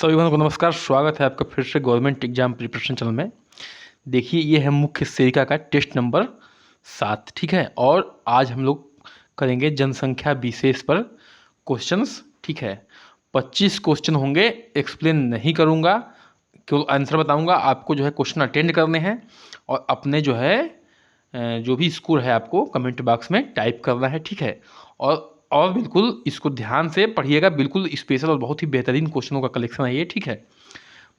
सभी को नमस्कार। स्वागत है आपका फिर से गवर्नमेंट एग्जाम प्रिपरेशन चैनल में। देखिए, ये है मुख्य सेविका का टेस्ट नंबर 7, ठीक है। और आज हम लोग करेंगे जनसंख्या विशेष पर क्वेश्चंस, ठीक है। 25 क्वेश्चन होंगे, एक्सप्लेन नहीं करूँगा, केवल आंसर बताऊँगा। आपको जो है क्वेश्चन अटेंड करने हैं और अपने जो है जो भी स्कोर है आपको कमेंट बॉक्स में टाइप करना है, ठीक है। और बिल्कुल इसको ध्यान से पढ़िएगा, बिल्कुल स्पेशल और बहुत ही बेहतरीन क्वेश्चनों का कलेक्शन है ये, ठीक है।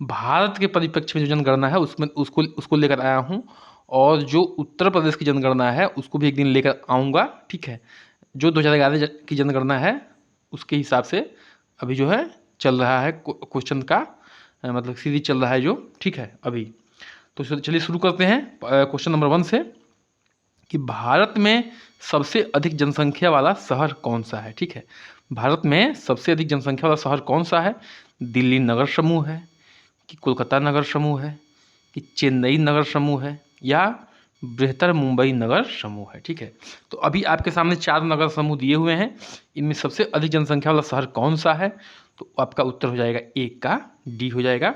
भारत के परिप्रेक्ष्य में जो जनगणना है उसमें उसको उसको लेकर आया हूँ, और जो उत्तर प्रदेश की जनगणना है उसको भी एक दिन लेकर आऊँगा, ठीक है। जो 2011 की जनगणना है उसके हिसाब से अभी जो है चल रहा है क्वेश्चन का मतलब सीरीज चल रहा है जो, ठीक है अभी। तो चलिए शुरू करते हैं क्वेश्चन नंबर 1 से कि भारत में सबसे अधिक जनसंख्या वाला शहर कौन सा है, ठीक है। भारत में सबसे अधिक जनसंख्या वाला शहर कौन सा है? दिल्ली नगर समूह है, कि कोलकाता नगर समूह है, कि चेन्नई नगर समूह है, या बृहत्तर मुंबई नगर समूह है, ठीक है। तो अभी आपके सामने 4 नगर समूह दिए हुए हैं, इनमें सबसे अधिक जनसंख्या वाला शहर कौन सा है? तो आपका उत्तर हो जाएगा ए का डी हो जाएगा,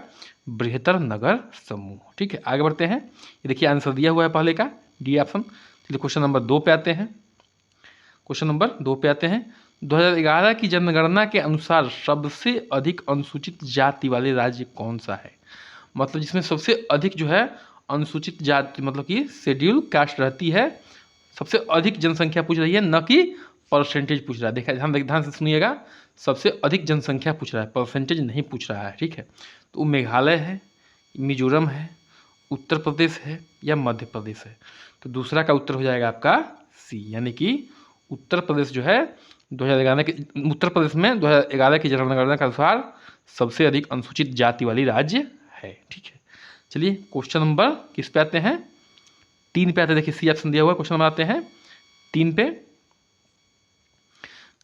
बृहत्तर नगर समूह, ठीक है। आगे बढ़ते हैं। ये देखिए आंसर दिया हुआ है पहले का, डी ऑप्शन। चलिए क्वेश्चन नंबर 2 पे आते हैं। क्वेश्चन नंबर 2 पे आते हैं। 2011 की जनगणना के अनुसार सबसे अधिक अनुसूचित जाति वाले राज्य कौन सा है? मतलब जिसमें सबसे अधिक जो है अनुसूचित जाति मतलब कि शेड्यूल कास्ट रहती है, सबसे अधिक जनसंख्या पूछ रही है, न कि परसेंटेज पूछ रहा है। देखा, ध्यान से सुनिएगा, सबसे अधिक जनसंख्या पूछ रहा है, परसेंटेज नहीं पूछ रहा है, ठीक है। तो मेघालय है, मिजोरम है, उत्तर प्रदेश है, या मध्य प्रदेश है? तो दूसरा का उत्तर हो जाएगा आपका सी, यानी कि उत्तर प्रदेश जो है 2011 के उत्तर प्रदेश में 2011 की जनगणना के अनुसार सबसे अधिक अनुसूचित जाति वाली राज्य है, ठीक है। चलिए क्वेश्चन नंबर किस पे आते हैं? 3 पे आते हैं। देखिए सी ऑप्शन दिया हुआ है। क्वेश्चन नंबर आते हैं 3 पे।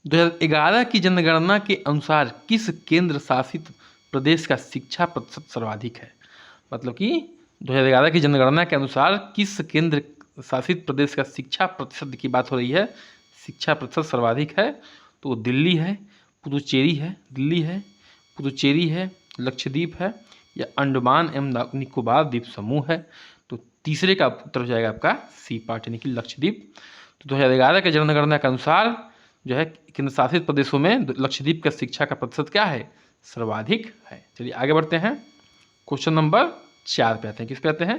2011 की जनगणना के अनुसार किस केंद्र शासित प्रदेश का शिक्षा प्रतिशत सर्वाधिक है? मतलब कि 2011 की जनगणना के अनुसार किस केंद्र शासित प्रदेश का शिक्षा प्रतिशत की बात हो रही है, शिक्षा प्रतिशत सर्वाधिक है? तो दिल्ली है, पुदुचेरी है, दिल्ली है, पुदुचेरी है, लक्षद्वीप है, या अंडमान एवं निकोबार द्वीप समूह है? तो तीसरे का उत्तर हो जाएगा आपका सी पार्ट, यानी कि लक्षद्वीप। तो 2011 के जनगणना के अनुसार जो है केंद्र शासित प्रदेशों में लक्षद्वीप का शिक्षा का प्रतिशत क्या है? सर्वाधिक है। चलिए आगे बढ़ते हैं। क्वेश्चन नंबर 4 पे आते हैं। किस पे आते हैं?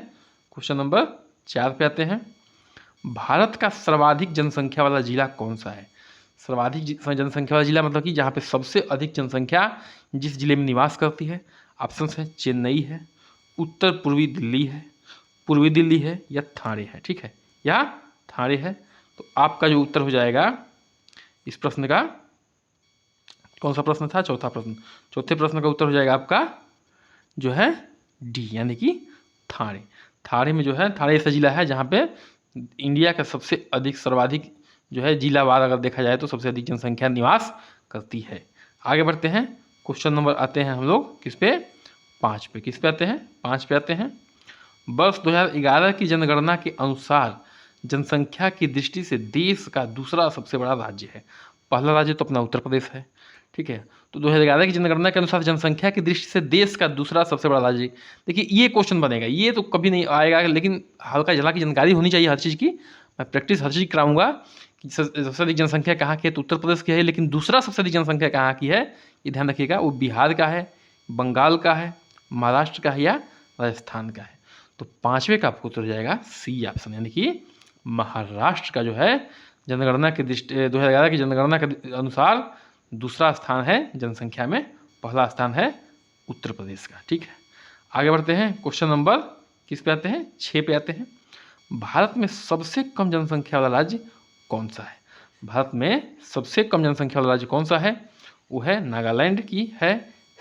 क्वेश्चन नंबर 4 पे आते हैं। भारत का सर्वाधिक जनसंख्या वाला जिला कौन सा है? सर्वाधिक जनसंख्या वाला जिला मतलब कि जहाँ पे सबसे अधिक जनसंख्या जिस जिले में निवास करती है। ऑप्शन है चेन्नई है, उत्तर पूर्वी दिल्ली है, पूर्वी दिल्ली है, या थाने है, ठीक है, या थाने है। तो आपका जो उत्तर हो जाएगा इस प्रश्न का, कौन सा प्रश्न था? चौथा प्रश्न। चौथे प्रश्न का उत्तर हो जाएगा आपका जो है डी, यानी कि थाने। थाने में जो है, थाने ऐसा जिला है जहाँ पे इंडिया का सबसे अधिक सर्वाधिक जो है जिलावार अगर देखा जाए तो सबसे अधिक जनसंख्या निवास करती है। आगे बढ़ते हैं। क्वेश्चन नंबर आते हैं हम लोग किस पे? 5 पे। किस पे आते हैं? 5 पे आते हैं। वर्ष 2011 की जनगणना के अनुसार जनसंख्या की दृष्टि से देश का दूसरा सबसे बड़ा राज्य है। पहला राज्य तो अपना उत्तर प्रदेश है, ठीक है। तो 2011 की जनगणना के अनुसार जनसंख्या की दृष्टि से देश का दूसरा सबसे बड़ा राज्य, देखिए ये क्वेश्चन बनेगा, ये तो कभी नहीं आएगा, लेकिन हल्का झलक की जानकारी होनी चाहिए हर चीज़ की। मैं प्रैक्टिस हर चीज़ कराऊंगा कि सबसे अधिक जनसंख्या कहाँ की है, तो उत्तर प्रदेश की है, लेकिन दूसरा सबसे अधिक जनसंख्या कहाँ की है ये ध्यान रखिएगा, वो बिहार का है, बंगाल का है, महाराष्ट्र का है, या राजस्थान का है? तो 5वें का आपको उत्तर हो जाएगा सी ऑप्शन, यानी कि महाराष्ट्र का जो है जनगणना की दृष्टि 2011 की जनगणना के अनुसार दूसरा स्थान है जनसंख्या में, पहला स्थान है उत्तर प्रदेश का, ठीक है। आगे बढ़ते हैं। क्वेश्चन नंबर किस पे आते हैं? 6 पे आते हैं। भारत में सबसे कम जनसंख्या वाला राज्य कौन सा है? भारत में सबसे कम जनसंख्या वाला राज्य कौन सा है? वो है नागालैंड की है,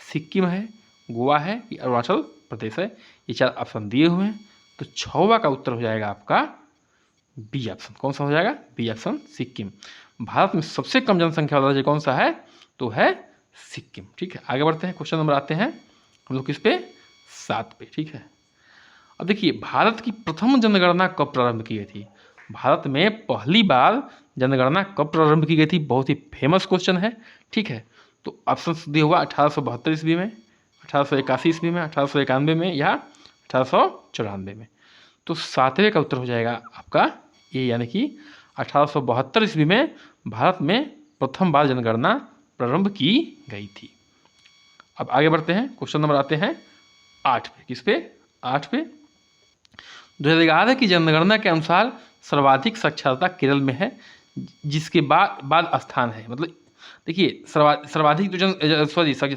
सिक्किम है, गोवा है, या अरुणाचल प्रदेश है? ये 4 ऑप्शन दिए हुए हैं। तो 6वां का उत्तर हो जाएगा आपका बी ऑप्शन। कौन सा हो जाएगा? B option, Sikkim. भारत में सबसे कम जनसंख्या वाला राज्य कौन सा है? तो है सिक्किम, ठीक है। आगे बढ़ते हैं। क्वेश्चन नंबर आते हैं हम लोग किस पे? 7 पे, ठीक है। अब देखिए भारत की प्रथम जनगणना कब प्रारंभ की गई थी? भारत में पहली बार जनगणना कब प्रारंभ की गई थी? बहुत ही फेमस क्वेश्चन है, ठीक है। तो ऑप्शन दिया हुआ 1872 ईस्वी में, 1881 ईस्वी में, 1891 में या 1894 में। तो 7वें का उत्तर हो जाएगा आपका ए, यानी कि 1872 ईस्वी में भारत में प्रथम बार जनगणना प्रारंभ की गई थी। अब आगे बढ़ते हैं, क्वेश्चन नंबर आते हैं 8 पे। किस पे? 8 पे। 2011 की जनगणना के अनुसार सर्वाधिक साक्षरता केरल में है, जिसके बाद स्थान है। मतलब देखिए सर्वाधिक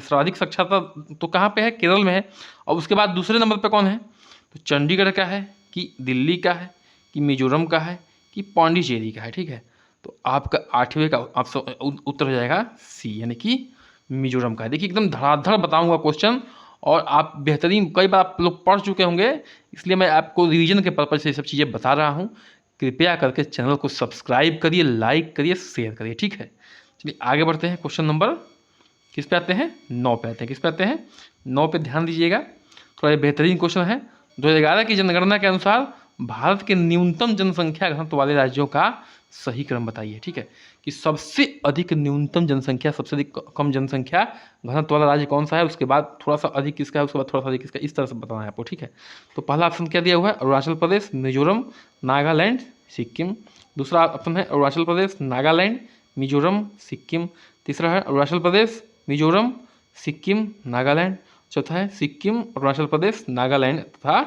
सर्वाधिक साक्षरता तो कहाँ पे है? केरल में है। और उसके बाद दूसरे नंबर पे कौन है? तो चंडीगढ़ का है कि दिल्ली का है कि मिजोरम का है कि पौंडीचेरी का है। ठीक है, तो आपका 8वें का उत्तर हो जाएगा सी, यानी कि मिजोरम का है। देखिए एकदम धड़ाधड़ बताऊंगा क्वेश्चन, और आप बेहतरीन, कई बार आप लोग पढ़ चुके होंगे, इसलिए मैं आपको रिवीजन के पर्पज से ये सब चीज़ें बता रहा हूँ। कृपया करके चैनल को सब्सक्राइब करिए, लाइक करिए, शेयर करिए। ठीक है, चलिए आगे बढ़ते हैं। क्वेश्चन नंबर किस पे आते हैं? 9 पे आते हैं। किस पे आते हैं? 9 पे ध्यान दीजिएगा, थोड़ा बेहतरीन क्वेश्चन है। 2011 की जनगणना के अनुसार भारत के न्यूनतम जनसंख्या घनत्व वाले राज्यों का सही क्रम बताइए। ठीक है, कि सबसे अधिक न्यूनतम जनसंख्या, सबसे अधिक कम जनसंख्या घनत्व वाला राज्य कौन सा है, उसके बाद थोड़ा सा अधिक किसका है, उसके बाद थोड़ा सा अधिक किसका, इस तरह से बताना है आपको। ठीक है, तो पहला ऑप्शन क्या दिया हुआ है? अरुणाचल प्रदेश, मिजोरम, नागालैंड, सिक्किम। दूसरा ऑप्शन है अरुणाचल प्रदेश, नागालैंड, मिजोरम, सिक्किम। तीसरा है अरुणाचल प्रदेश, मिजोरम, सिक्किम, नागालैंड। चौथा है सिक्किम, अरुणाचल प्रदेश, नागालैंड तथा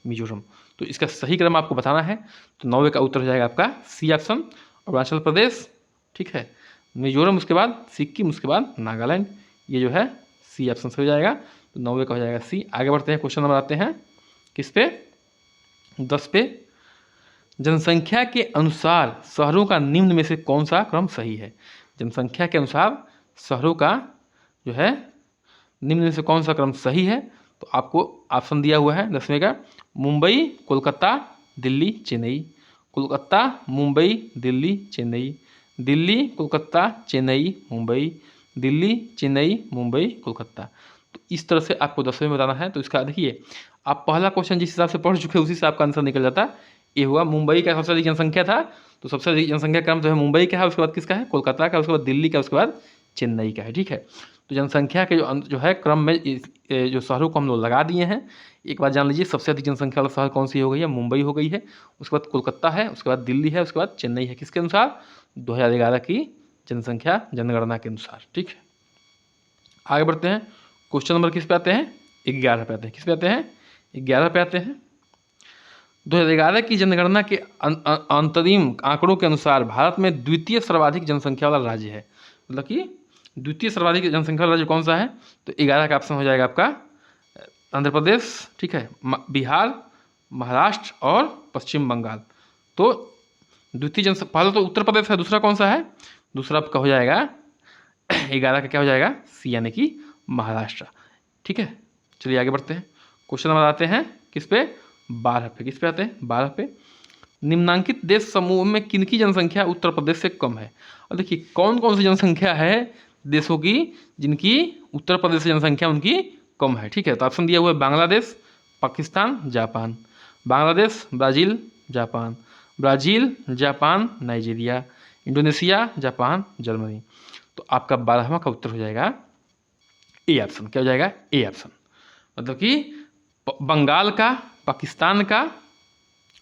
मिजोरम। तो इसका सही क्रम आपको बताना है। तो 9वें का उत्तर हो जाएगा आपका सी ऑप्शन, अरुणाचल प्रदेश, ठीक है, मिजोरम, उसके बाद सिक्किम, उसके बाद नागालैंड। ये जो है सी ऑप्शन से हो जाएगा। तो 9वें का हो जाएगा सी। आगे बढ़ते हैं, क्वेश्चन नंबर आते हैं किस पे? 10 पे। जनसंख्या के अनुसार शहरों का निम्न में से कौन सा क्रम सही है? जनसंख्या के अनुसार शहरों का जो है निम्न में से कौन सा क्रम सही है? तो आपको ऑप्शन दिया हुआ है 10वें का, मुंबई, कोलकाता, दिल्ली, चेन्नई। कोलकाता, मुंबई, दिल्ली, चेन्नई। दिल्ली, कोलकाता, चेन्नई, मुंबई। दिल्ली, चेन्नई, मुंबई, कोलकाता। तो इस तरह से आपको 10वें में बताना है। तो इसका देखिए, आप पहला क्वेश्चन जिस हिसाब से पढ़ चुके हैं उसी से आपका आंसर निकल जाता। ये हुआ मुंबई का सबसे अधिक जनसंख्या था, तो सबसे अधिक जनसंख्या क्रम जो है मुंबई का है, उसके बाद किसका है? कोलकाता का, उसके बाद दिल्ली का, उसके बाद चेन्नई का है। ठीक है, तो जनसंख्या के जो है क्रम में जो शहरों को हम लोग लगा दिए हैं। एक बात जान लीजिए, सबसे अधिक जनसंख्या वाला शहर कौन सी हो गई है? मुंबई हो गई है। उसके बाद कोलकाता है, उसके बाद दिल्ली है, उसके बाद चेन्नई है। किसके अनुसार? 2011 की जनसंख्या जनगणना के अनुसार। ठीक है, आगे बढ़ते हैं। क्वेश्चन नंबर किस पे आते हैं? 11 पे आते हैं। किस पे आते हैं? 11 पे आते हैं। 2011 की जनगणना के अंतरिम आंकड़ों के अनुसार भारत में द्वितीय सर्वाधिक जनसंख्या वाला राज्य है। मतलब कि द्वितीय सर्वाधिक जनसंख्या वाला राज्य कौन सा है? तो 11 का ऑप्शन हो जाएगा आपका आंध्र प्रदेश, ठीक है, बिहार, महाराष्ट्र और पश्चिम बंगाल। तो द्वितीय जनसंख्या, पहला तो उत्तर प्रदेश है, दूसरा कौन सा है? दूसरा आपका हो जाएगा 11 का क्या हो जाएगा? सी, यानी कि महाराष्ट्र। ठीक है, चलिए आगे बढ़ते हैं। क्वेश्चन नंबर आते हैं किस पे? 12 पे। किस पे आते हैं? 12 पे। निम्नांकित देश समूह में किनकी जनसंख्या उत्तर प्रदेश से कम है? और देखिए कौन कौन सी जनसंख्या है देशों की जिनकी उत्तर प्रदेश से जनसंख्या उनकी कम है। ठीक है, तो ऑप्शन दिया हुआ है Bangladesh, Pakistan, Japan. Bangladesh, Brazil, Japan. Brazil, Japan, Nigeria, Indonesia, Japan, Germany. तो आपका 12वां का उत्तर हो जाएगा ए ऑप्शन। क्या हो जाएगा? A option. मतलब कि बंगाल का, पाकिस्तान का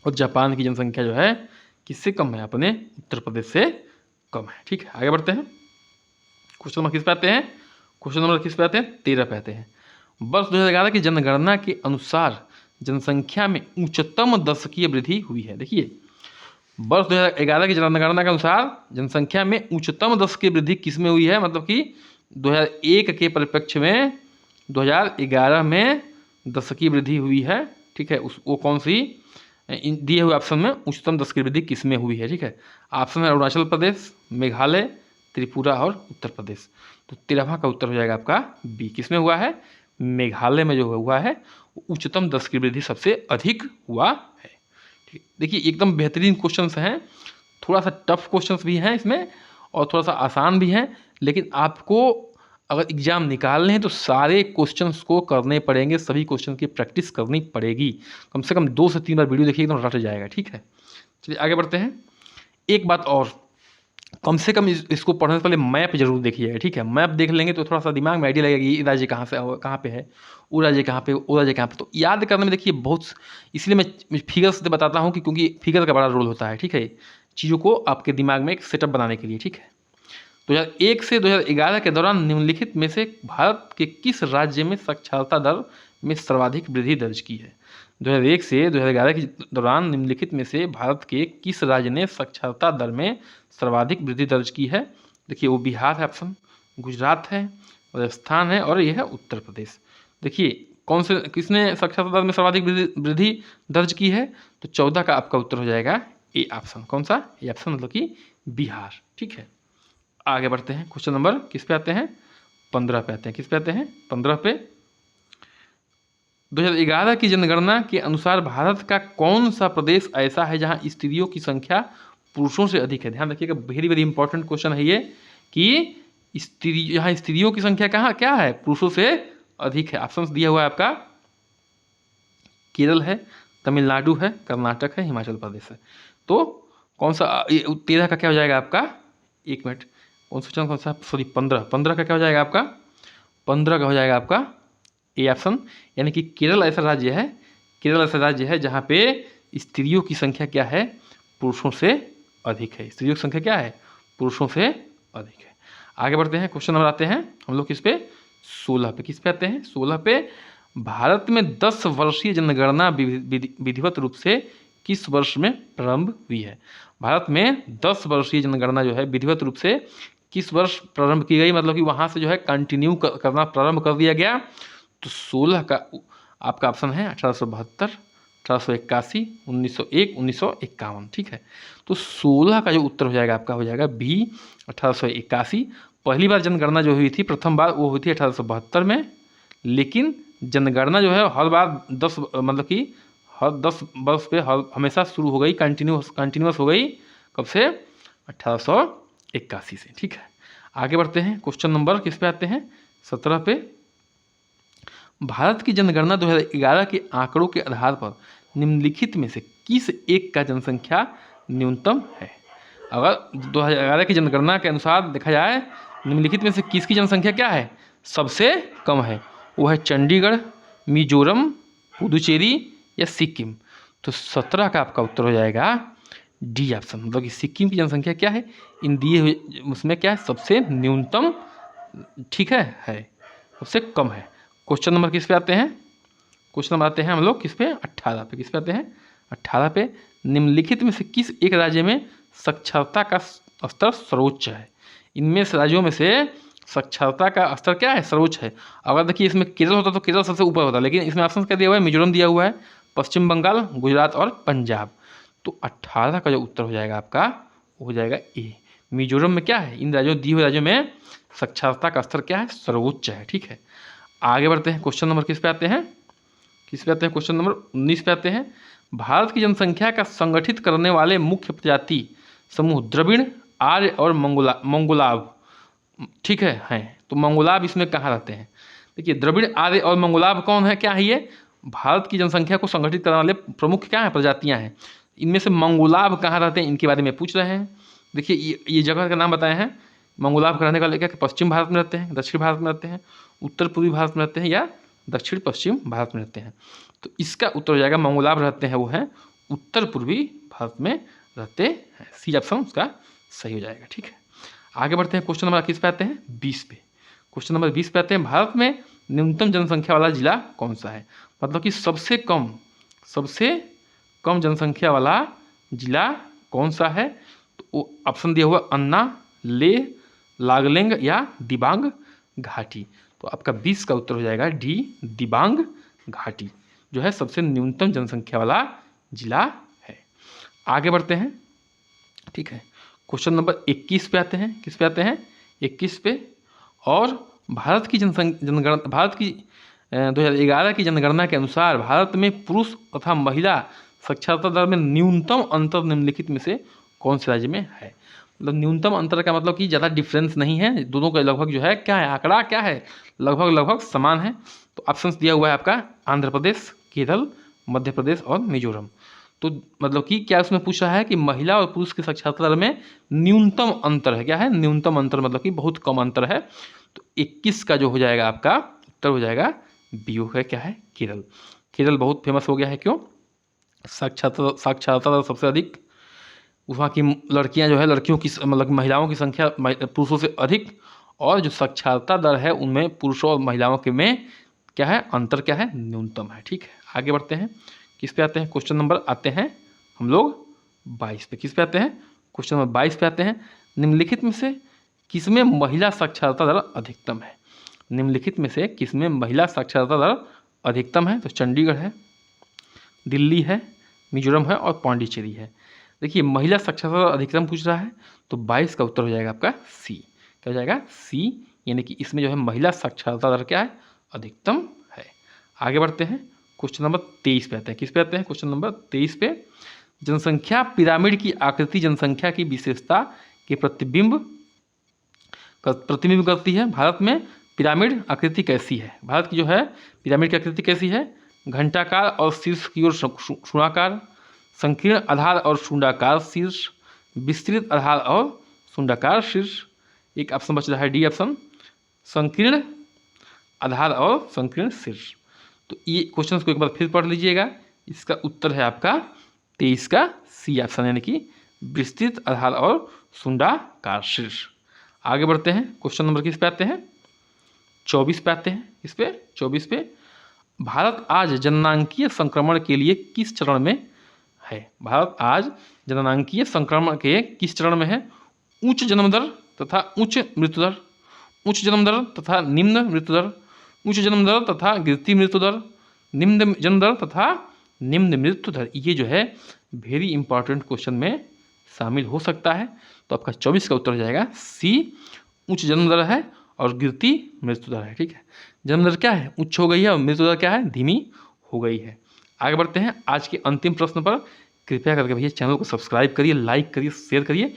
और जापान की जनसंख्या जो है किससे कम है? अपने उत्तर प्रदेश से कम है। ठीक है, आगे बढ़ते हैं। क्वेश्चन नंबर किस पे आते हैं? क्वेश्चन नंबर किस पे आते हैं? 13 पे आते हैं। वर्ष 2011 की जनगणना के अनुसार जनसंख्या में उच्चतम दशकीय वृद्धि हुई है। देखिए वर्ष 2011 की जनगणना के अनुसार जनसंख्या में उच्चतम दशकीय वृद्धि किस में हुई है? मतलब कि 2001 के परिप्रेक्ष्य में 2011 में दशकीय वृद्धि हुई है। ठीक है, वो कौन सी दिए हुए ऑप्शन में उच्चतम दशकीय वृद्धि किस में हुई है? ठीक है, ऑप्शन है अरुणाचल प्रदेश, मेघालय, त्रिपुरा और उत्तर प्रदेश। तो 13वां का उत्तर हो जाएगा आपका बी। किस में हुआ है? मेघालय में जो हुआ है उच्चतम दशकीय वृद्धि सबसे अधिक हुआ है। ठीक, देखिए एकदम बेहतरीन क्वेश्चंस हैं, थोड़ा सा टफ क्वेश्चंस भी हैं इसमें और थोड़ा सा आसान भी हैं, लेकिन आपको अगर एग्जाम निकालने हैं तो सारे क्वेश्चंस को करने पड़ेंगे, सभी क्वेश्चन की प्रैक्टिस करनी पड़ेगी। कम से कम 2 से 3 बार वीडियो देखिए, एकदम रट जाएगा। ठीक है, चलिए आगे बढ़ते हैं। एक बात और, कम से कम इसको पढ़ने से पहले मैप जरूर देखिएगा, ठीक है। मैप देख लेंगे तो थोड़ा सा दिमाग में आइडिया लगेगा ये राज्य कहाँ से कहाँ पे है, वो राज्य कहाँ पे, वो राज्य कहाँ पे। तो याद करने में देखिए बहुत, इसलिए मैं फिगर से बताता हूँ कि क्योंकि फिगर का बड़ा रोल होता है, ठीक है, चीज़ों को आपके दिमाग में एक सेटअप बनाने के लिए, ठीक है। 2001 से 2011 के दौरान निम्नलिखित में से भारत के किस राज्य में साक्षरता दर में सर्वाधिक वृद्धि दर्ज की है? 2001 से 2011 के दौरान निम्नलिखित में से भारत के किस राज्य ने साक्षरता दर में सर्वाधिक वृद्धि दर्ज की है? देखिए वो बिहार है ऑप्शन, गुजरात है, राजस्थान है और यह है उत्तर प्रदेश। देखिए कौन से किसने साक्षरता दर में सर्वाधिक वृद्धि दर्ज की है? तो 14 का आपका उत्तर हो जाएगा ए ऑप्शन। कौन सा? ए ऑप्शन, मतलब कि बिहार, ठीक है। आगे बढ़ते हैं, क्वेश्चन नंबर किस पे आते हैं? 15 पे आते हैं। किस पे आते हैं? 15 पे। 2011 की जनगणना के अनुसार भारत का कौन सा प्रदेश ऐसा है जहां स्त्रियों की संख्या पुरुषों से अधिक है? ध्यान रखिएगा, वेरी वेरी इंपॉर्टेंट क्वेश्चन है ये कि यहाँ स्त्रियों की संख्या कहाँ क्या है? पुरुषों से अधिक है। ऑप्शन दिया हुआ है आपका, केरल है, तमिलनाडु है, कर्नाटक है, हिमाचल प्रदेश है। तो कौन सा 13 का क्या हो जाएगा आपका? एक मिनट, कौन सा? सॉरी 15 का क्या हो जाएगा आपका? 15 का हो जाएगा आपका ए ऑप्शन। यानी कि केरल ऐसा राज्य है, केरल ऐसा राज्य है जहाँ पे स्त्रियों की संख्या क्या है? पुरुषों से अधिक है। स्त्रियों की संख्या क्या है? पुरुषों से अधिक है। आगे बढ़ते हैं, क्वेश्चन नंबर आते हैं हम लोग किस पे? 16 पे। किस पे आते हैं? 16 पे। भारत में 10 वर्षीय जनगणना विधिवत रूप से किस वर्ष में प्रारंभ हुई है? भारत में 10 वर्षीय जनगणना जो है विधिवत रूप से किस वर्ष प्रारंभ की गई? मतलब कि वहाँ से जो है कंटिन्यू करना प्रारंभ कर दिया गया। तो 16 का आपका ऑप्शन है 1872, 1881, 1901, 1951, ठीक है। तो 16 का जो उत्तर हो जाएगा आपका हो जाएगा बी 1881। पहली बार जनगणना जो हुई थी, प्रथम बार वो हुई थी 1872 में, लेकिन जनगणना जो है हर बार 10 मतलब कि हर 10 वर्ष पे हमेशा शुरू हो गई, कंटिन्यूस हो गई। कब से? 1881 से, ठीक है। आगे बढ़ते हैं, क्वेश्चन नंबर किस पे आते हैं? 17 पे। भारत की जनगणना 2011 के आंकड़ों के आधार पर निम्नलिखित में से किस एक का जनसंख्या न्यूनतम है? अगर 2011 की जनगणना के अनुसार देखा जाए, निम्नलिखित में से किसकी जनसंख्या क्या है? सबसे कम है। वो है चंडीगढ़, मिजोरम, पुदुचेरी या सिक्किम। तो 17 का आपका उत्तर हो जाएगा डी ऑप्शन, मतलब कि सिक्किम की जनसंख्या क्या है? इन दिए हुए उसमें क्या है? सबसे न्यूनतम, ठीक है, सबसे कम है। क्वेश्चन नंबर किस पे आते हैं? क्वेश्चन नंबर आते हैं हम लोग किस पे? 18 पे। किस पे आते हैं? 18 पे। निम्नलिखित में से किस एक राज्य में साक्षरता का स्तर सर्वोच्च है? इनमें से राज्यों में से साक्षरता का स्तर क्या है? सर्वोच्च है। अगर देखिए इसमें केरल होता तो केरल सबसे ऊपर होता, लेकिन इसमें ऑप्शन क्या दिया हुआ है? मिजोरम दिया हुआ है, पश्चिम बंगाल, गुजरात और पंजाब। तो 18 का जो उत्तर हो जाएगा आपका वो हो जाएगा ए। मिजोरम में क्या है? इन राज्यों दिए हुए राज्यों में साक्षरता का स्तर क्या है? सर्वोच्च है, ठीक है। आगे बढ़ते हैं, क्वेश्चन नंबर किस पे आते हैं? किस पे आते हैं? क्वेश्चन नंबर 19 पे आते हैं। भारत की जनसंख्या का संगठित करने वाले मुख्य प्रजाति समूह द्रविड़, आर्य और मंगोलाव, ठीक है। तो मंगोलाव इसमें कहाँ रहते हैं? देखिए द्रविड़, आर्य और मंगोलाव कौन है, क्या है ये? भारत की जनसंख्या को संगठित करने वाले प्रमुख क्या है? प्रजातियां हैं। इनमें से मंगोलाव कहाँ रहते हैं, इनके बारे में पूछ रहे हैं। देखिए ये जगह का नाम बताए हैं। मंगोलाव रहने वाले क्या पश्चिम भारत में रहते हैं, दक्षिण भारत में रहते हैं, उत्तर पूर्वी भारत में रहते हैं या दक्षिण पश्चिम भारत में रहते हैं? तो इसका उत्तर हो जाएगा मंगोलाव रहते हैं वो हैं उत्तर पूर्वी भारत में रहते हैं। सी ऑप्शन उसका सही हो जाएगा, ठीक है। आगे बढ़ते हैं, क्वेश्चन नंबर किस पे आते हैं? 20 पे। क्वेश्चन नंबर 20 पे आते हैं। भारत में न्यूनतम जनसंख्या वाला जिला कौन सा है? मतलब कि सबसे कम जनसंख्या वाला जिला कौन सा है? तो ऑप्शन दिया हुआ अन्ना, ले, लागलेंग या दिबांग घाटी। तो आपका 20 का उत्तर हो जाएगा डी, दिबांग घाटी जो है सबसे न्यूनतम जनसंख्या वाला जिला है। आगे बढ़ते हैं, ठीक है। क्वेश्चन नंबर 21 पे आते हैं। किस पे आते हैं? 21 पे। और भारत की 2011 की जनगणना के अनुसार भारत में पुरुष तथा महिला साक्षरता दर में न्यूनतम अंतर निम्नलिखित में से कौन से राज्य में है? मतलब न्यूनतम अंतर का मतलब कि ज़्यादा डिफरेंस नहीं है, दोनों का लगभग जो है क्या है? आंकड़ा क्या है? लगभग समान है। तो ऑप्शंस दिया हुआ है आपका आंध्र प्रदेश, केरल, मध्य प्रदेश और मिजोरम। तो मतलब कि क्या उसमें पूछ रहा है कि महिला और पुरुष के साक्षरता दर में न्यूनतम अंतर है। क्या है? न्यूनतम अंतर, मतलब कि बहुत कम अंतर है। तो 21 का जो हो जाएगा आपका उत्तर हो जाएगा बी है। क्या है? केरल। केरल बहुत फेमस हो गया है, क्यों? साक्षरता दर सबसे अधिक, वहाँ की लड़कियां जो है, लड़कियों की मतलब महिलाओं की संख्या पुरुषों से अधिक, और जो साक्षरता दर है उनमें पुरुषों और महिलाओं के में क्या है? अंतर क्या है? न्यूनतम है। ठीक है, आगे बढ़ते हैं। किस पे आते हैं? क्वेश्चन नंबर आते हैं हम लोग 22 पे। किस पे आते हैं? क्वेश्चन नंबर 22 पे आते हैं। निम्नलिखित में से किसमें महिला साक्षरता दर अधिकतम है? निम्नलिखित में से किसमें महिला साक्षरता दर अधिकतम है? तो चंडीगढ़ है, दिल्ली है, मिजोरम है और पांडिचेरी है। देखिए, महिला साक्षरता दर अधिकतम पूछ रहा है, तो 22 का उत्तर हो जाएगा आपका सी। क्या हो जाएगा? सी, यानी कि इसमें जो है महिला साक्षरता दर क्या है? अधिकतम है। आगे बढ़ते हैं, क्वेश्चन नंबर 23 पे आते हैं। किस पे आते हैं? क्वेश्चन नंबर 23 पे। जनसंख्या पिरामिड की आकृति जनसंख्या की विशेषता के प्रतिबिंब करती है। भारत में पिरामिड आकृति कैसी है? भारत की जो है पिरामिड की आकृति कैसी है? घंटाकार और शीर्ष की ओर शून्याकार, संकीर्ण आधार और शुंडाकार शीर्ष, विस्तृत आधार और शुंडाकार शीर्ष। एक ऑप्शन बच रहा है, डी ऑप्शन, संकीर्ण आधार और संकीर्ण शीर्ष। तो ये क्वेश्चन को एक बार फिर पढ़ लीजिएगा। इसका उत्तर है आपका 23 का सी ऑप्शन, यानी कि विस्तृत आधार और शुंडाकार शीर्ष। आगे बढ़ते हैं, क्वेश्चन नंबर किस पे आते हैं? 24 पे आते हैं। इस पे 24 पे, भारत आज जननांकीय संक्रमण के लिए किस चरण में है? भारत आज जननांकीय संक्रमण के किस चरण में है? उच्च जन्म दर तथा उच्च मृत्यु दर, उच्च जन्म दर तथा निम्न मृत्यु दर, उच्च जन्म दर तथा गिरती मृत्यु दर, निम्न जन्म दर तथा निम्न मृत्यु दर। ये जो है वेरी इंपॉर्टेंट क्वेश्चन में शामिल हो सकता है। तो आपका 24 का उत्तर हो जाएगा सी, उच्च जन्म दर है और गिरती मृत्यु दर है। ठीक है, जन्म दर क्या है? उच्च हो गई है, और मृत्यु दर क्या है? धीमी हो गई है। आगे बढ़ते हैं आज के अंतिम प्रश्न पर। कृपया करके भैया चैनल को सब्सक्राइब करिए, लाइक करिए, शेयर करिए।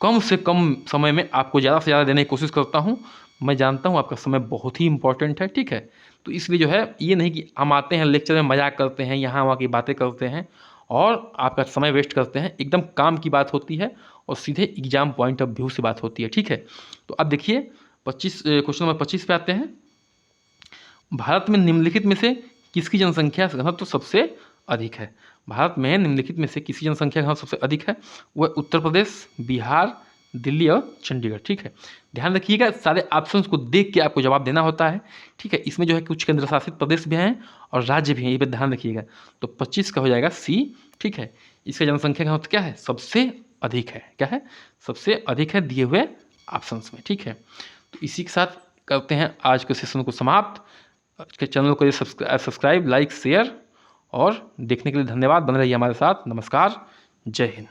कम से कम समय में आपको ज़्यादा से ज़्यादा देने की कोशिश करता हूँ। मैं जानता हूँ आपका समय बहुत ही इंपॉर्टेंट है। ठीक है, तो इसलिए जो है ये नहीं कि हम आते हैं लेक्चर में मजाक करते हैं, यहाँ वहाँ की बातें करते हैं और आपका समय वेस्ट करते हैं। एकदम काम की बात होती है और सीधे एग्जाम पॉइंट ऑफ व्यू से बात होती है। ठीक है, तो अब देखिए क्वेश्चन नंबर 25 पे आते हैं। भारत में निम्नलिखित में से किसकी जनसंख्या घनत्व तो सबसे अधिक है? भारत में निम्नलिखित में से किसकी जनसंख्या घनत्व सबसे अधिक है? वह उत्तर प्रदेश, बिहार, दिल्ली और चंडीगढ़। ठीक है, ध्यान रखिएगा, सारे ऑप्शंस को देख के आपको जवाब देना होता है। ठीक है, इसमें जो है कुछ केंद्र शासित प्रदेश भी हैं और राज्य भी हैं, ये पे ध्यान रखिएगा। तो 25 का हो जाएगा सी। ठीक है, इसका जनसंख्या घनत्व क्या है? सबसे अधिक है। क्या है? सबसे अधिक है दिए हुए ऑप्शंस में। ठीक है, तो इसी के साथ करते हैं आज के सेशन को समाप्त। के चैनल को सब्सक्राइब, लाइक, शेयर और देखने के लिए धन्यवाद। बने रहिए हमारे साथ। नमस्कार, जय हिंद।